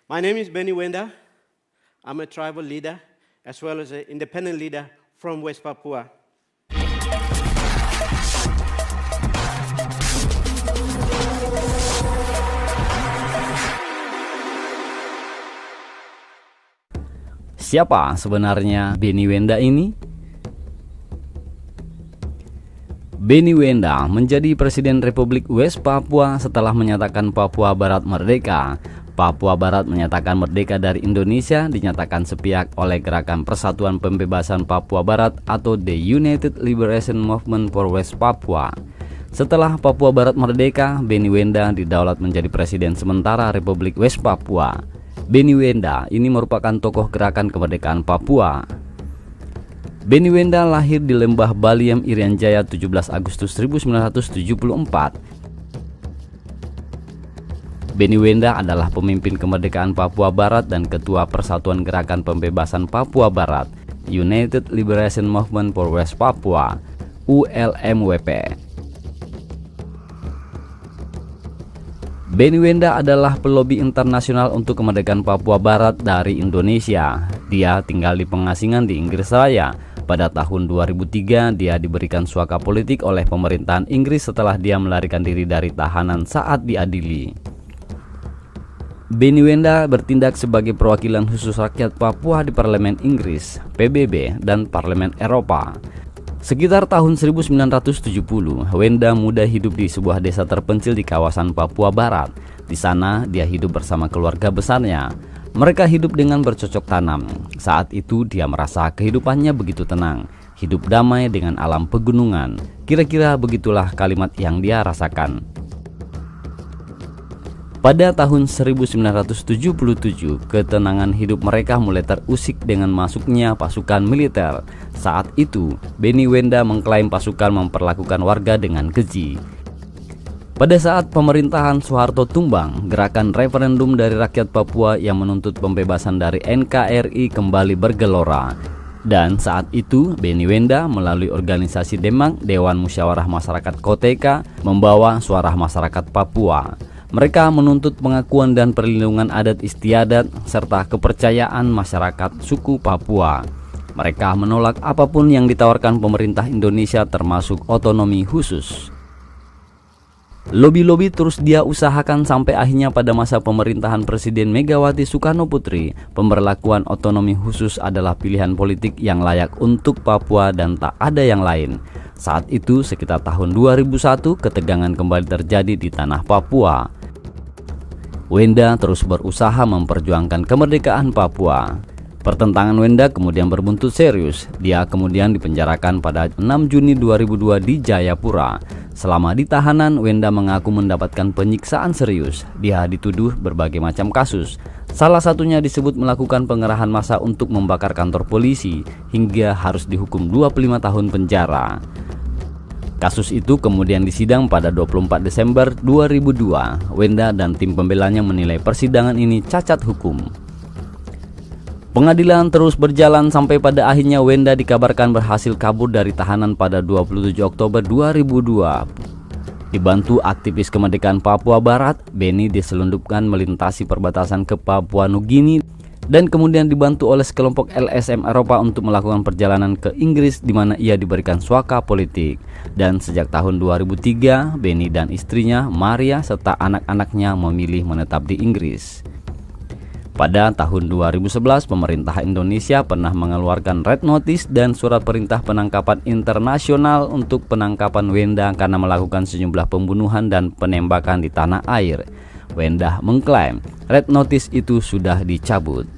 My name is Benny Wenda. I'm a tribal leader as well as an independent leader from West Papua. Siapa sebenarnya Benny Wenda ini? Benny Wenda menjadi Presiden Republik West Papua setelah menyatakan Papua Barat merdeka. Papua Barat menyatakan merdeka dari Indonesia dinyatakan sepihak oleh Gerakan Persatuan Pembebasan Papua Barat atau The United Liberation Movement for West Papua. Setelah Papua Barat merdeka, Benny Wenda didaulat menjadi Presiden sementara Republik West Papua. Benny Wenda ini merupakan tokoh gerakan kemerdekaan Papua. Benny Wenda lahir di Lembah Baliem, Irian Jaya 17 Agustus 1974. Benny Wenda adalah pemimpin kemerdekaan Papua Barat dan Ketua Persatuan Gerakan Pembebasan Papua Barat, United Liberation Movement for West Papua, ULMWP. Benny Wenda adalah pelobi internasional untuk kemerdekaan Papua Barat dari Indonesia. Dia tinggal di pengasingan di Inggris Raya. Pada tahun 2003, dia diberikan suaka politik oleh pemerintahan Inggris setelah dia melarikan diri dari tahanan saat diadili. Benny Wenda bertindak sebagai perwakilan khusus rakyat Papua di Parlemen Inggris, PBB, dan Parlemen Eropa. Sekitar tahun 1970, Wenda muda hidup di sebuah desa terpencil di kawasan Papua Barat. Di sana, dia hidup bersama keluarga besarnya. Mereka hidup dengan bercocok tanam. Saat itu, dia merasa kehidupannya begitu tenang, hidup damai dengan alam pegunungan. Kira-kira begitulah kalimat yang dia rasakan. Pada tahun 1977, ketenangan hidup mereka mulai terusik dengan masuknya pasukan militer. Saat itu, Benny Wenda mengklaim pasukan memperlakukan warga dengan keji. Pada saat pemerintahan Soeharto tumbang, gerakan referendum dari rakyat Papua yang menuntut pembebasan dari NKRI kembali bergelora. Dan saat itu, Benny Wenda melalui organisasi Demang, Dewan Musyawarah Masyarakat Koteka, membawa suara masyarakat Papua. Mereka menuntut pengakuan dan perlindungan adat istiadat serta kepercayaan masyarakat suku Papua. Mereka menolak apapun yang ditawarkan pemerintah Indonesia termasuk otonomi khusus. Lobi-lobi terus dia usahakan sampai akhirnya pada masa pemerintahan Presiden Megawati Soekarno Putri, pemberlakuan otonomi khusus adalah pilihan politik yang layak untuk Papua dan tak ada yang lain. Saat itu sekitar tahun 2001 ketegangan kembali terjadi di tanah Papua. Wenda terus berusaha memperjuangkan kemerdekaan Papua. Pertentangan Wenda kemudian berbuntut serius. Dia kemudian dipenjarakan pada 6 Juni 2002 di Jayapura. Selama di tahanan, Wenda mengaku mendapatkan penyiksaan serius. Dia dituduh berbagai macam kasus. Salah satunya disebut melakukan pengerahan massa untuk membakar kantor polisi hingga harus dihukum 25 tahun penjara. Kasus itu kemudian disidang pada 24 Desember 2002. Wenda dan tim pembelanya menilai persidangan ini cacat hukum. Pengadilan terus berjalan sampai pada akhirnya Wenda dikabarkan berhasil kabur dari tahanan pada 27 Oktober 2002. Dibantu aktivis kemerdekaan Papua Barat, Benny diselundupkan melintasi perbatasan ke Papua Nugini dan kemudian dibantu oleh sekelompok LSM Eropa untuk melakukan perjalanan ke Inggris di mana ia diberikan suaka politik. Dan sejak tahun 2003, Benny dan istrinya Maria serta anak-anaknya memilih menetap di Inggris. Pada tahun 2011, pemerintah Indonesia pernah mengeluarkan Red Notice dan surat perintah penangkapan internasional untuk penangkapan Wenda karena melakukan sejumlah pembunuhan dan penembakan di tanah air. Wenda mengklaim Red Notice itu sudah dicabut.